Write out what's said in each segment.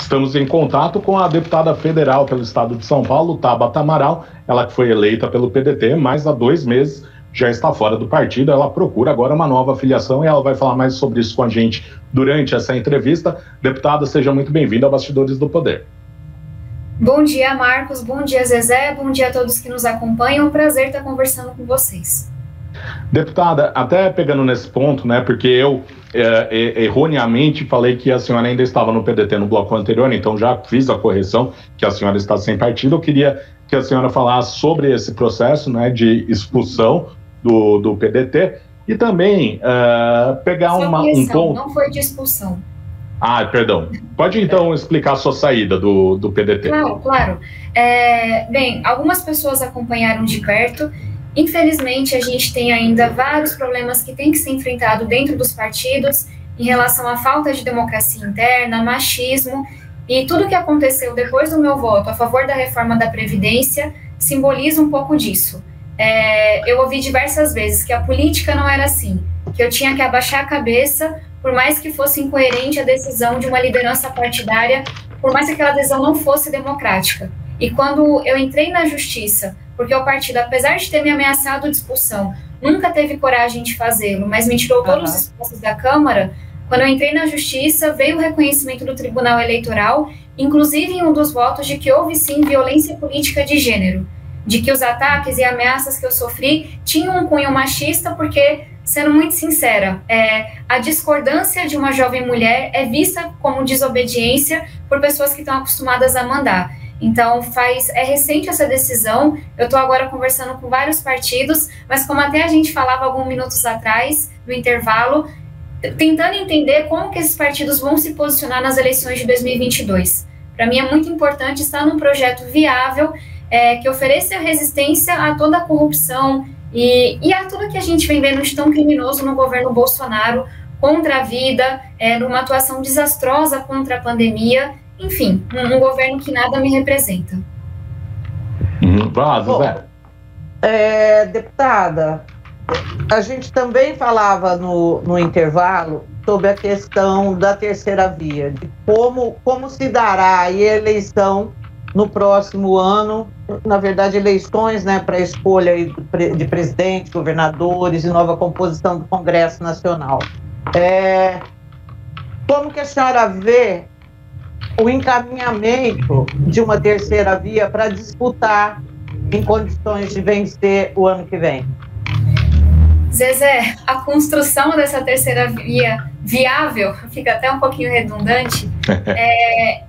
Estamos em contato com a deputada federal pelo estado de São Paulo, Tabata Amaral, ela que foi eleita pelo PDT, mas há 2 meses já está fora do partido. Ela procura agora uma nova filiação e ela vai falar mais sobre isso com a gente durante essa entrevista. Deputada, seja muito bem-vinda ao Bastidores do Poder. Bom dia, Marcos. Bom dia, Zezé. Bom dia a todos que nos acompanham. É um prazer estar conversando com vocês. Deputada, até pegando nesse ponto, né, porque eu erroneamente falei que a senhora ainda estava no PDT no bloco anterior, então já fiz a correção que a senhora está sem partido. Eu queria que a senhora falasse sobre esse processo, né, de expulsão do PDT e também pegar um ponto... Não foi de expulsão. Ah, perdão. Pode então explicar a sua saída do PDT. Claro. Bem, algumas pessoas acompanharam de perto. Infelizmente, a gente tem ainda vários problemas que têm que ser enfrentados dentro dos partidos em relação à falta de democracia interna, machismo, e tudo que aconteceu depois do meu voto a favor da reforma da Previdência simboliza um pouco disso. Eu ouvi diversas vezes que a política não era assim, que eu tinha que abaixar a cabeça, por mais que fosse incoerente a decisão de uma liderança partidária, por mais que aquela decisão não fosse democrática. E quando eu entrei na justiça, porque o partido, apesar de ter me ameaçado de expulsão, nunca teve coragem de fazê-lo, mas me tirou todos os espaços da Câmara, quando eu entrei na justiça, veio o reconhecimento do Tribunal Eleitoral, inclusive em um dos votos de que houve sim violência política de gênero, de que os ataques e ameaças que eu sofri tinham um cunho machista, porque, sendo muito sincera, a discordância de uma jovem mulher é vista como desobediência por pessoas que estão acostumadas a mandar. Então, é recente essa decisão. Eu estou agora conversando com vários partidos, mas como até a gente falava alguns minutos atrás, no intervalo, tentando entender como que esses partidos vão se posicionar nas eleições de 2022. Para mim é muito importante estar num projeto viável, que ofereça resistência a toda a corrupção e a tudo que a gente vem vendo de tão criminoso no governo Bolsonaro, contra a vida, numa atuação desastrosa contra a pandemia. Enfim, um governo que nada me representa. Deputada, a gente também falava no intervalo sobre a questão da terceira via, de como se dará a eleição no próximo ano, na verdade eleições, né, para a escolha de presidente, governadores e nova composição do Congresso Nacional. Como que a senhora vê o encaminhamento de uma terceira via para disputar em condições de vencer o ano que vem? Zezé, a construção dessa terceira via viável, fica até um pouquinho redundante,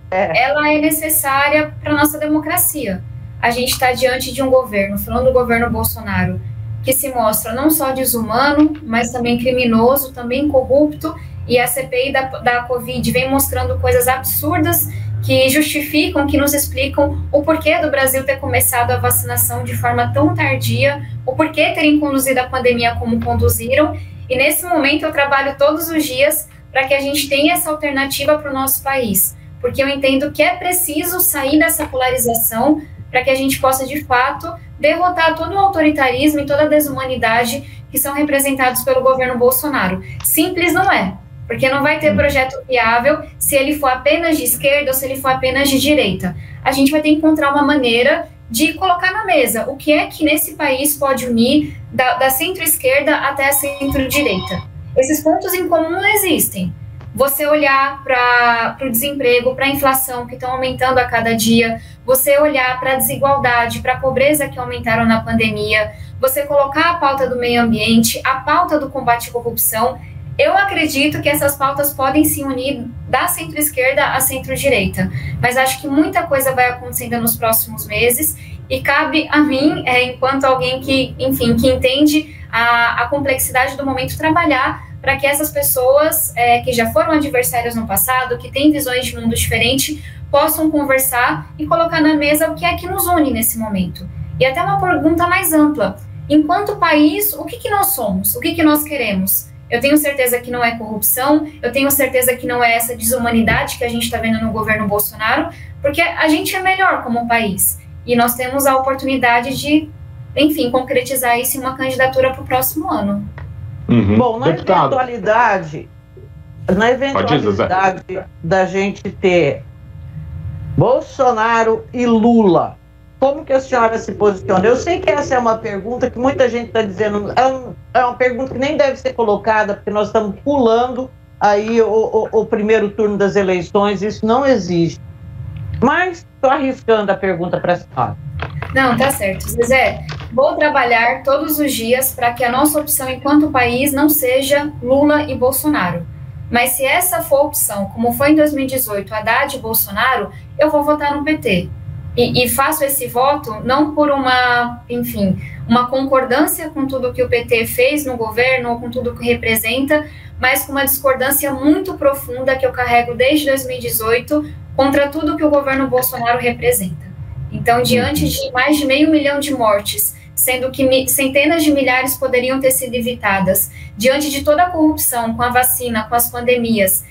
ela é necessária para a nossa democracia. A gente está diante de um governo, falando do governo Bolsonaro, que se mostra não só desumano, mas também criminoso, também corrupto, e a CPI da Covid vem mostrando coisas absurdas que justificam, que nos explicam o porquê do Brasil ter começado a vacinação de forma tão tardia, o porquê terem conduzido a pandemia como conduziram, e nesse momento eu trabalho todos os dias para que a gente tenha essa alternativa para o nosso país, porque eu entendo que é preciso sair dessa polarização para que a gente possa, de fato, derrotar todo o autoritarismo e toda a desumanidade que são representados pelo governo Bolsonaro. Simples não é, porque não vai ter projeto viável se ele for apenas de esquerda ou se ele for apenas de direita. A gente vai ter que encontrar uma maneira de colocar na mesa o que é que nesse país pode unir da centro-esquerda até a centro-direita. Esses pontos em comum não existem. Você olhar para o desemprego, para a inflação que estão aumentando a cada dia, você olhar para a desigualdade, para a pobreza que aumentaram na pandemia, você colocar a pauta do meio ambiente, a pauta do combate à corrupção. Eu acredito que essas pautas podem se unir da centro-esquerda à centro-direita, mas acho que muita coisa vai acontecendo nos próximos meses e cabe a mim, enquanto alguém que, enfim, que entende a complexidade do momento, trabalhar para que essas pessoas que já foram adversárias no passado, que têm visões de mundo diferentes, possam conversar e colocar na mesa o que é que nos une nesse momento. E até uma pergunta mais ampla. Enquanto país, o que nós somos? O que nós queremos? Eu tenho certeza que não é corrupção, eu tenho certeza que não é essa desumanidade que a gente está vendo no governo Bolsonaro, porque a gente é melhor como país. E nós temos a oportunidade de, enfim, concretizar isso em uma candidatura para o próximo ano. Bom, na eventualidade da gente ter Bolsonaro e Lula. Como que a senhora se posiciona? Eu sei que essa é uma pergunta que muita gente está dizendo, é uma pergunta que nem deve ser colocada, porque nós estamos pulando aí o primeiro turno das eleições, isso não existe. Mas estou arriscando a pergunta para a senhora. Não, tá certo. Zezé, vou trabalhar todos os dias para que a nossa opção enquanto país não seja Lula e Bolsonaro. Mas se essa for a opção, como foi em 2018, Haddad e Bolsonaro, eu vou votar no PT. E faço esse voto não por uma concordância com tudo que o PT fez no governo ou com tudo que representa, mas com uma discordância muito profunda que eu carrego desde 2018 contra tudo que o governo Bolsonaro representa. Então, diante de mais de 500 mil de mortes, sendo que centenas de milhares poderiam ter sido evitadas, diante de toda a corrupção com a vacina, com as pandemias,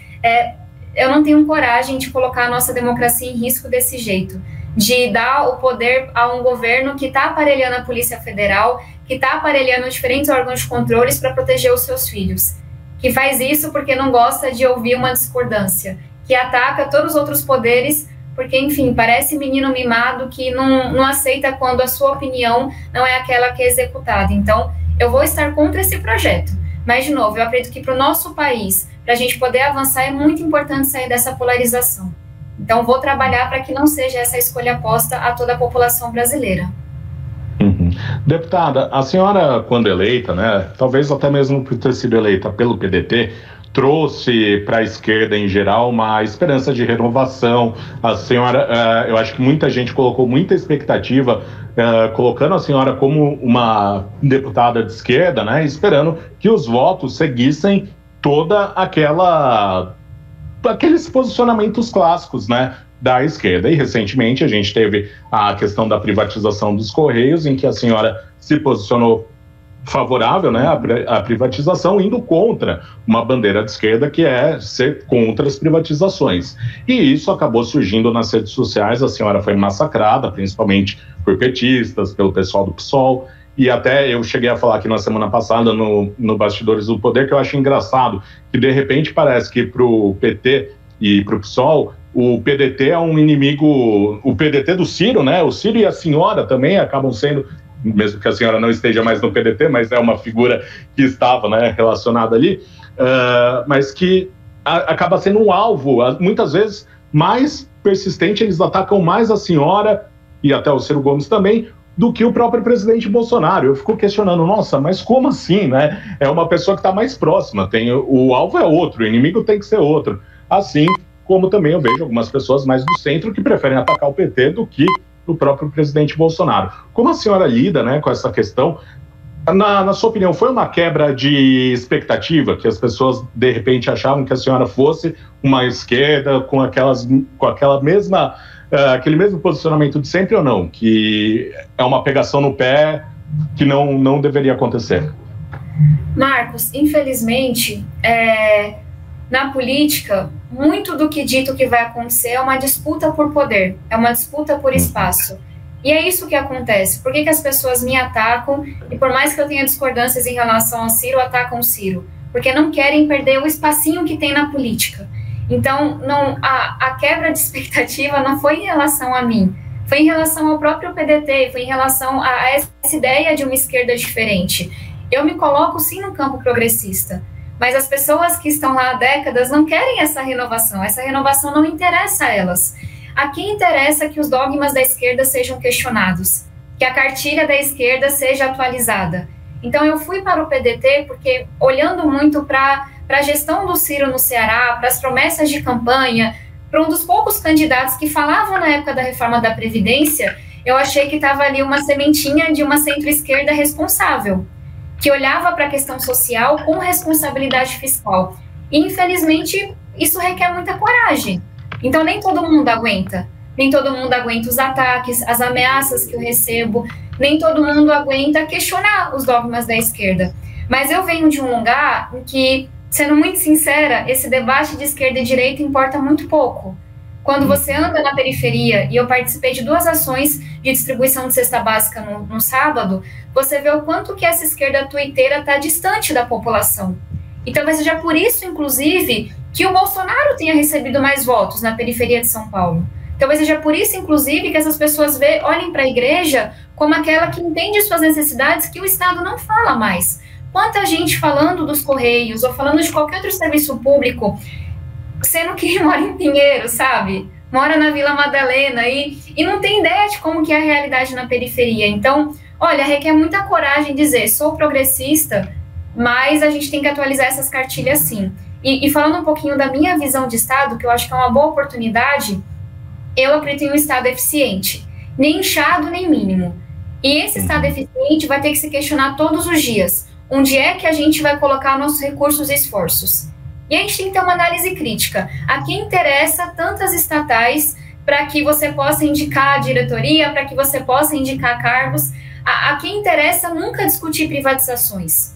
eu não tenho coragem de colocar a nossa democracia em risco desse jeito, de dar o poder a um governo que está aparelhando a Polícia Federal, que está aparelhando diferentes órgãos de controles para proteger os seus filhos, que faz isso porque não gosta de ouvir uma discordância, que ataca todos os outros poderes, porque, enfim, parece menino mimado que não aceita quando a sua opinião não é aquela que é executada. Então, eu vou estar contra esse projeto. Mas, de novo, eu acredito que para o nosso país, para a gente poder avançar, é muito importante sair dessa polarização. Então, vou trabalhar para que não seja essa escolha posta a toda a população brasileira. Deputada, a senhora, quando eleita, né, talvez até mesmo por ter sido eleita pelo PDT, trouxe para a esquerda em geral uma esperança de renovação. A senhora, eu acho que muita gente colocou muita expectativa, colocando a senhora como uma deputada de esquerda, né, esperando que os votos seguissem toda aqueles posicionamentos clássicos, né, da esquerda. E recentemente a gente teve a questão da privatização dos Correios, em que a senhora se posicionou favorável, né, à privatização, indo contra uma bandeira de esquerda que é ser contra as privatizações. E isso acabou surgindo nas redes sociais, a senhora foi massacrada, principalmente por petistas, pelo pessoal do PSOL, e até eu cheguei a falar aqui na semana passada no Bastidores do Poder, que eu acho engraçado, que de repente parece que para o PT e para o PSOL, o PDT é um inimigo, o PDT do Ciro, né, o Ciro e a senhora também acabam sendo, mesmo que a senhora não esteja mais no PDT, mas é uma figura que estava, né, relacionada ali, mas que acaba sendo um alvo, muitas vezes mais persistente, eles atacam mais a senhora e até o Ciro Gomes também, do que o próprio presidente Bolsonaro. Eu fico questionando, nossa, mas como assim, né? É uma pessoa que está mais próxima, o alvo é outro, o inimigo tem que ser outro. Assim como também eu vejo algumas pessoas mais do centro que preferem atacar o PT do que o próprio presidente Bolsonaro. Como a senhora lida, né, com essa questão? Na sua opinião, foi uma quebra de expectativa, que as pessoas de repente achavam que a senhora fosse uma esquerda com aquela mesma, aquele mesmo posicionamento de sempre, ou não? Que é uma pegação no pé que não deveria acontecer? Marcos, infelizmente, na política, muito do que dito que vai acontecer é uma disputa por poder, é uma disputa por espaço. E é isso que acontece. Por que as pessoas me atacam e, por mais que eu tenha discordâncias em relação ao Ciro, atacam o Ciro? Porque não querem perder o espacinho que tem na política. Então, a quebra de expectativa não foi em relação a mim, foi em relação ao próprio PDT, foi em relação a essa ideia de uma esquerda diferente. Eu me coloco, sim, no campo progressista, mas as pessoas que estão lá há décadas não querem essa renovação não interessa a elas. A quem interessa que os dogmas da esquerda sejam questionados, que a cartilha da esquerda seja atualizada. Então, eu fui para o PDT porque, olhando muito para a gestão do Ciro no Ceará, para as promessas de campanha, para um dos poucos candidatos que falavam na época da reforma da Previdência, eu achei que estava ali uma sementinha de uma centro-esquerda responsável, que olhava para a questão social com responsabilidade fiscal. E, infelizmente, isso requer muita coragem. Então, nem todo mundo aguenta. Nem todo mundo aguenta os ataques, as ameaças que eu recebo, nem todo mundo aguenta questionar os dogmas da esquerda. Mas eu venho de um lugar em que, sendo muito sincera, esse debate de esquerda e direita importa muito pouco. Quando você anda na periferia, e eu participei de 2 ações de distribuição de cesta básica no sábado, você vê o quanto que essa esquerda tuiteira está distante da população. E talvez seja por isso, inclusive, que o Bolsonaro tenha recebido mais votos na periferia de São Paulo. Talvez seja por isso, inclusive, que essas pessoas olhem para a igreja como aquela que entende suas necessidades que o Estado não fala mais. Quanta gente falando dos Correios ou falando de qualquer outro serviço público, sendo que mora em Pinheiro, sabe? Mora na Vila Madalena e não tem ideia de como que é a realidade na periferia. Então, olha, requer muita coragem dizer, sou progressista, mas a gente tem que atualizar essas cartilhas sim. E falando um pouquinho da minha visão de Estado, que eu acho que é uma boa oportunidade, eu acredito em um Estado eficiente, nem inchado, nem mínimo. E esse Estado eficiente vai ter que se questionar todos os dias, onde é que a gente vai colocar nossos recursos e esforços. E a gente tem que ter uma análise crítica. A quem interessa tantas estatais para que você possa indicar a diretoria, para que você possa indicar cargos? A quem interessa nunca discutir privatizações.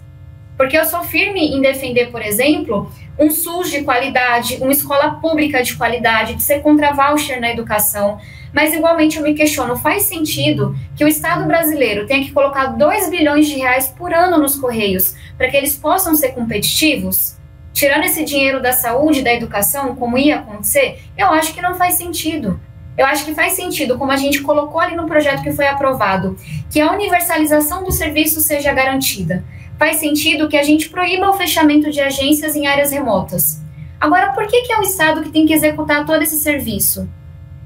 Porque eu sou firme em defender, por exemplo, um SUS de qualidade, uma escola pública de qualidade, de ser contra voucher na educação. Mas, igualmente, eu me questiono, faz sentido que o Estado brasileiro tenha que colocar 2 bilhões de reais por ano nos Correios para que eles possam ser competitivos? Tirando esse dinheiro da saúde, da educação, como ia acontecer, eu acho que não faz sentido. Eu acho que faz sentido, como a gente colocou ali no projeto que foi aprovado, que a universalização do serviço seja garantida. Faz sentido que a gente proíba o fechamento de agências em áreas remotas. Agora, por que é o Estado que tem que executar todo esse serviço?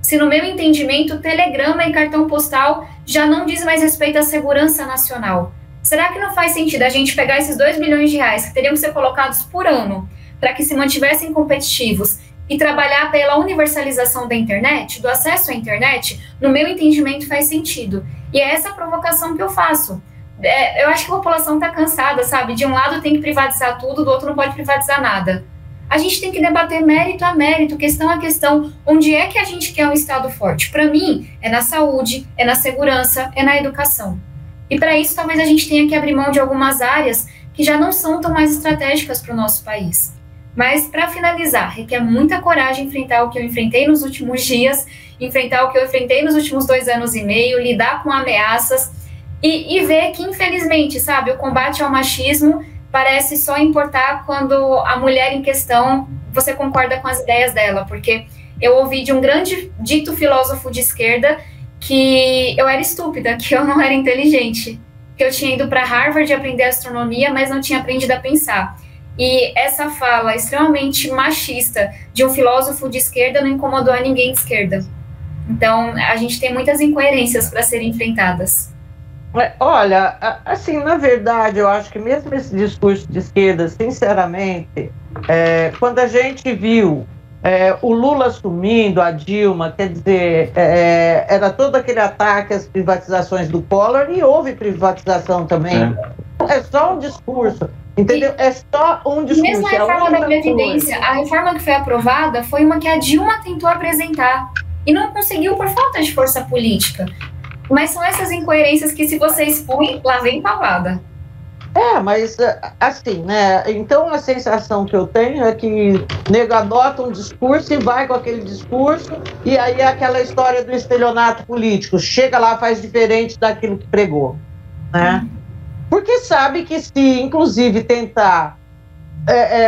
Se, no meu entendimento, telegrama e cartão postal já não diz mais respeito à segurança nacional. Será que não faz sentido a gente pegar esses 2 bilhões de reais que teriam que ser colocados por ano para que se mantivessem competitivos e trabalhar pela universalização da internet, do acesso à internet? No meu entendimento, faz sentido. E é essa provocação que eu faço. Eu acho que a população está cansada, sabe? De um lado tem que privatizar tudo, do outro não pode privatizar nada. A gente tem que debater mérito a mérito, questão a questão, onde é que a gente quer um Estado forte. Para mim, é na saúde, é na segurança, é na educação. E para isso, talvez a gente tenha que abrir mão de algumas áreas que já não são tão mais estratégicas para o nosso país. Mas, para finalizar, requer muita coragem enfrentar o que eu enfrentei nos últimos dias, enfrentar o que eu enfrentei nos últimos 2 anos e meio, lidar com ameaças e ver que, infelizmente, sabe, o combate ao machismo parece só importar quando a mulher em questão, você concorda com as ideias dela, porque eu ouvi de um grande dito filósofo de esquerda que eu era estúpida, que eu não era inteligente, que eu tinha ido para Harvard aprender astronomia, mas não tinha aprendido a pensar. E essa fala extremamente machista de um filósofo de esquerda não incomodou a ninguém de esquerda. Então, a gente tem muitas incoerências para serem enfrentadas. Olha, assim, na verdade, eu acho que mesmo esse discurso de esquerda, sinceramente, quando a gente viu o Lula assumindo, a Dilma, quer dizer, era todo aquele ataque às privatizações do Collor, e houve privatização também. É só um discurso, entendeu? É só um discurso. Mesmo a reforma da Previdência, a reforma que foi aprovada foi uma que a Dilma tentou apresentar e não conseguiu por falta de força política. Mas são essas incoerências que, se você expõe, lá vem palavra. Mas assim, né? Então a sensação que eu tenho é que nego adota um discurso e vai com aquele discurso, e aí é aquela história do estelionato político, chega lá, faz diferente daquilo que pregou, né? Porque sabe que, se inclusive tentar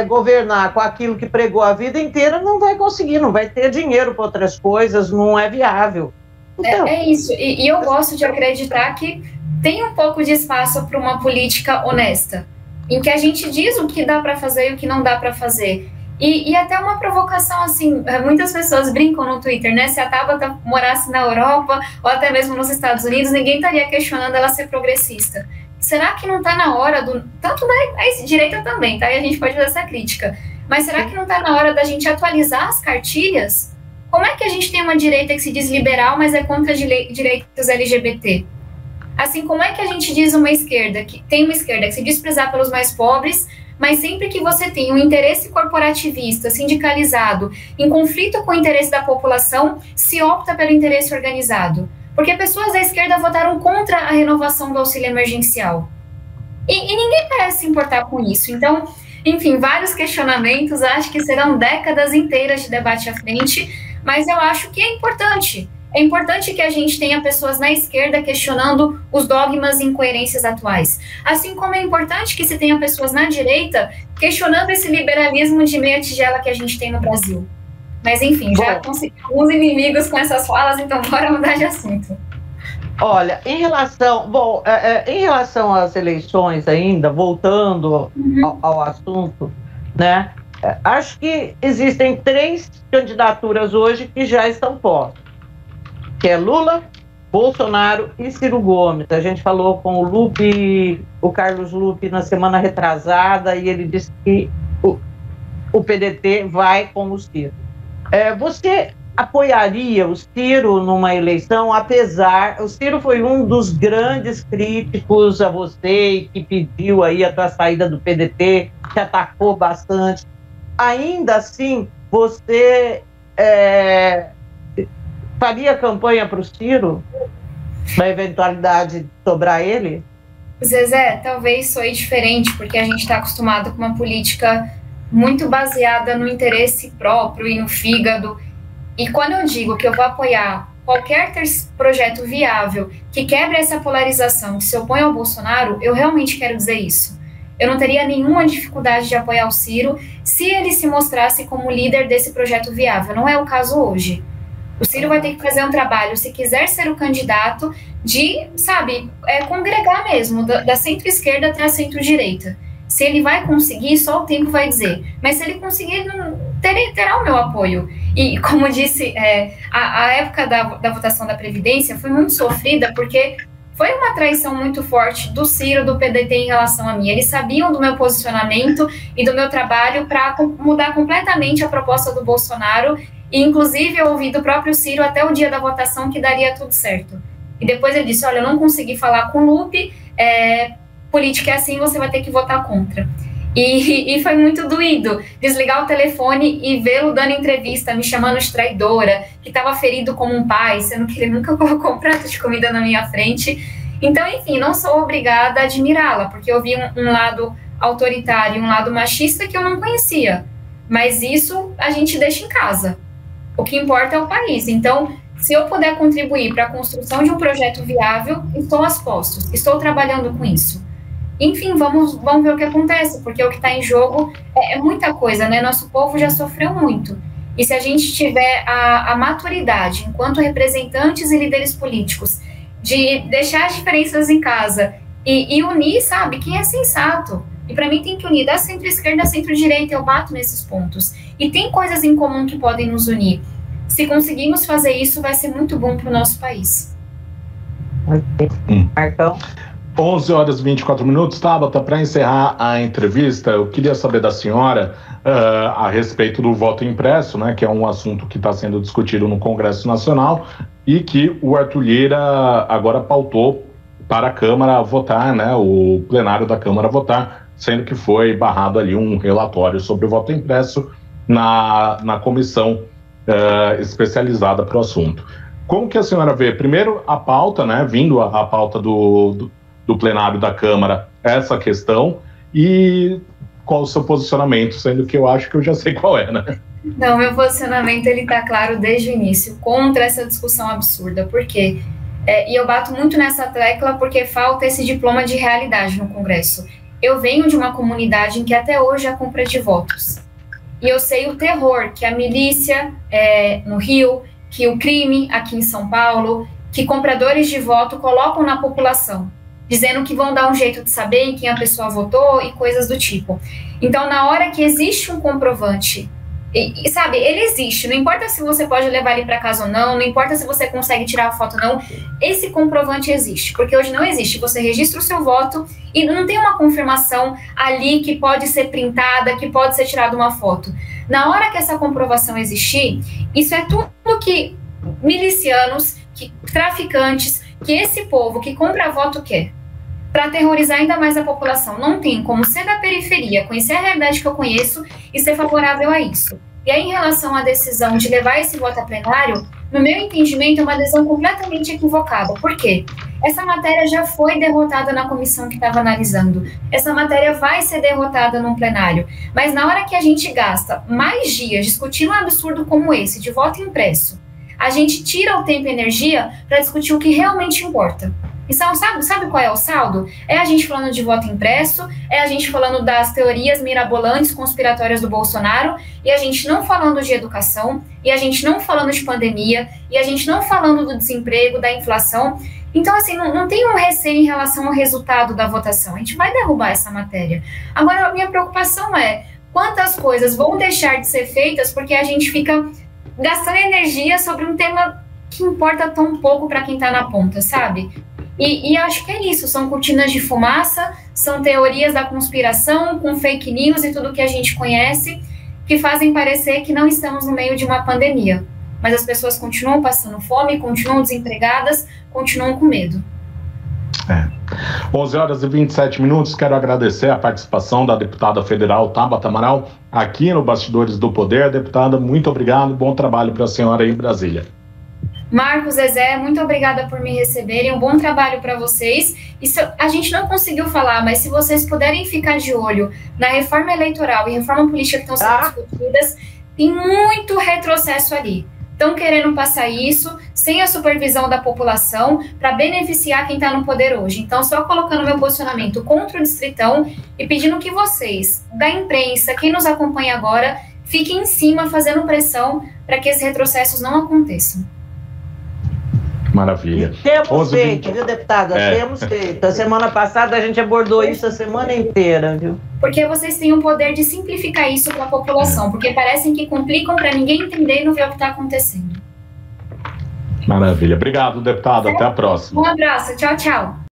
governar com aquilo que pregou a vida inteira, não vai conseguir, não vai ter dinheiro para outras coisas, não é viável. Então, é isso, e eu gosto de acreditar que tem um pouco de espaço para uma política honesta, em que a gente diz o que dá para fazer e o que não dá para fazer. E até uma provocação, assim, muitas pessoas brincam no Twitter, né? Se a Tabata morasse na Europa ou até mesmo nos Estados Unidos, ninguém estaria questionando ela ser progressista. Será que não está na hora tanto da direita também, tá? E a gente pode fazer essa crítica. Mas será que não está na hora da gente atualizar as cartilhas? Como é que a gente tem uma direita que se diz liberal, mas é contra direitos LGBT? Assim, como é que a gente diz uma esquerda que se diz prezar pelos mais pobres, mas sempre que você tem um interesse corporativista, sindicalizado, em conflito com o interesse da população, se opta pelo interesse organizado? Porque pessoas da esquerda votaram contra a renovação do auxílio emergencial. E ninguém parece se importar com isso. Então, enfim, vários questionamentos, acho que serão décadas inteiras de debate à frente, mas eu acho que é importante. É importante que a gente tenha pessoas na esquerda questionando os dogmas e incoerências atuais. Assim como é importante que se tenha pessoas na direita questionando esse liberalismo de meia tigela que a gente tem no Brasil. Mas, enfim, já consegui alguns inimigos com essas falas, então bora mudar de assunto. Olha, em relação às eleições ainda, voltando ao assunto, né? Acho que existem 3 candidaturas hoje que já estão postas, que é Lula, Bolsonaro e Ciro Gomes. A gente falou com o Carlos Lupe na semana retrasada, e ele disse que o PDT vai com o Ciro. Você apoiaria o Ciro numa eleição, o Ciro foi um dos grandes críticos a você e que pediu aí a tua saída do PDT, que atacou bastante. Ainda assim, você faria campanha para o Ciro, na eventualidade de sobrar ele? Zezé, talvez soe diferente, porque a gente está acostumado com uma política muito baseada no interesse próprio e no fígado. E quando eu digo que eu vou apoiar qualquer projeto viável que quebre essa polarização, que se opõe ao Bolsonaro, eu realmente quero dizer isso. Eu não teria nenhuma dificuldade de apoiar o Ciro se ele se mostrasse como líder desse projeto viável. Não é o caso hoje. O Ciro vai ter que fazer um trabalho, se quiser ser o candidato, de, congregar mesmo, da centro-esquerda até a centro-direita. Se ele vai conseguir, só o tempo vai dizer. Mas se ele conseguir, terá o meu apoio. E, como disse, a época da votação da Previdência foi muito sofrida, porque foi uma traição muito forte do Ciro, do PDT em relação a mim. Eles sabiam do meu posicionamento e do meu trabalho para mudar completamente a proposta do Bolsonaro. E, inclusive, eu ouvi do próprio Ciro até o dia da votação que daria tudo certo. E depois ele disse, olha, eu não consegui falar com o Lupe, política é assim, você vai ter que votar contra. E foi muito doído desligar o telefone e vê-lo dando entrevista, me chamando de traidora, que estava ferido como um pai, sendo que ele nunca colocou um prato de comida na minha frente. Então, enfim, não sou obrigada a admirá-la, porque eu vi um lado autoritário, um lado machista que eu não conhecia. Mas isso a gente deixa em casa. O que importa é o país. Então, se eu puder contribuir para a construção de um projeto viável, estou aos postos, estou trabalhando com isso. Enfim, vamos ver o que acontece, porque o que está em jogo é muita coisa, né? Nosso povo já sofreu muito. E se a gente tiver a maturidade, enquanto representantes e líderes políticos, de deixar as diferenças em casa e unir, sabe, quem é sensato. E para mim tem que unir da centro-esquerda à centro-direita, eu bato nesses pontos. E tem coisas em comum que podem nos unir. Se conseguirmos fazer isso, vai ser muito bom para o nosso país. Marcão? 11 horas e 24 minutos, Tabata, para encerrar a entrevista, eu queria saber da senhora a respeito do voto impresso, né, que é um assunto que está sendo discutido no Congresso Nacional e que o Arthur Lira agora pautou para a Câmara votar, né, o plenário da Câmara votar, sendo que foi barrado ali um relatório sobre o voto impresso na comissão especializada para o assunto. Como que a senhora vê, primeiro, a pauta, né, vindo a pauta do plenário da Câmara, essa questão, e qual o seu posicionamento, sendo que eu acho que eu já sei qual é, né? Não, meu posicionamento, ele tá claro desde o início, contra essa discussão absurda. Por quê? E eu bato muito nessa tecla porque falta esse diploma de realidade no Congresso. Eu venho de uma comunidade em que até hoje há compra de votos. E eu sei o terror que a milícia no Rio, que o crime aqui em São Paulo, que compradores de voto colocam na população, dizendo que vão dar um jeito de saber em quem a pessoa votou e coisas do tipo. Então, na hora que existe um comprovante, e sabe, ele existe, não importa se você pode levar ele para casa ou não, não importa se você consegue tirar a foto ou não, esse comprovante existe, porque hoje não existe, você registra o seu voto e não tem uma confirmação ali que pode ser printada, que pode ser tirada uma foto. Na hora que essa comprovação existir, isso é tudo que milicianos, que traficantes, que esse povo que compra voto quer, para aterrorizar ainda mais a população. Não tem como ser da periferia, conhecer a realidade que eu conheço e ser favorável a isso. E aí, em relação à decisão de levar esse voto a plenário, no meu entendimento, é uma decisão completamente equivocada. Por quê? Essa matéria já foi derrotada na comissão que estava analisando. Essa matéria vai ser derrotada num plenário. Mas na hora que a gente gasta mais dias discutindo um absurdo como esse, de voto impresso, a gente tira o tempo e energia para discutir o que realmente importa. Então, sabe qual é o saldo? É a gente falando de voto impresso, é a gente falando das teorias mirabolantes, conspiratórias do Bolsonaro, e a gente não falando de educação, e a gente não falando de pandemia, e a gente não falando do desemprego, da inflação. Então, assim, não tem um receio em relação ao resultado da votação. A gente vai derrubar essa matéria. Agora, a minha preocupação é quantas coisas vão deixar de ser feitas porque a gente fica gastando energia sobre um tema que importa tão pouco para quem está na ponta, sabe? E acho que é isso, são cortinas de fumaça, são teorias da conspiração, com fake news e tudo que a gente conhece, que fazem parecer que não estamos no meio de uma pandemia. Mas as pessoas continuam passando fome, continuam desempregadas, continuam com medo. 11h27, quero agradecer a participação da deputada federal Tabata Amaral aqui no Bastidores do Poder. Deputada, muito obrigado, bom trabalho para a senhora aí em Brasília. Marcos, Zezé, muito obrigada por me receberem, um bom trabalho para vocês. Isso a gente não conseguiu falar, mas se vocês puderem ficar de olho na reforma eleitoral e reforma política que estão sendo discutidas, tem muito retrocesso ali. Estão querendo passar isso sem a supervisão da população para beneficiar quem está no poder hoje. Então, só colocando meu posicionamento contra o Distritão e pedindo que vocês, da imprensa, quem nos acompanha agora, fiquem em cima fazendo pressão para que esses retrocessos não aconteçam. Maravilha. E temos feito, viu, deputada? Temos feito. A semana passada a gente abordou isso a semana inteira, viu? Porque vocês têm o poder de simplificar isso para a população, porque parecem que complicam para ninguém entender e não ver o que está acontecendo. Maravilha. Obrigado, deputado. Até a próxima. Um abraço. Tchau, tchau.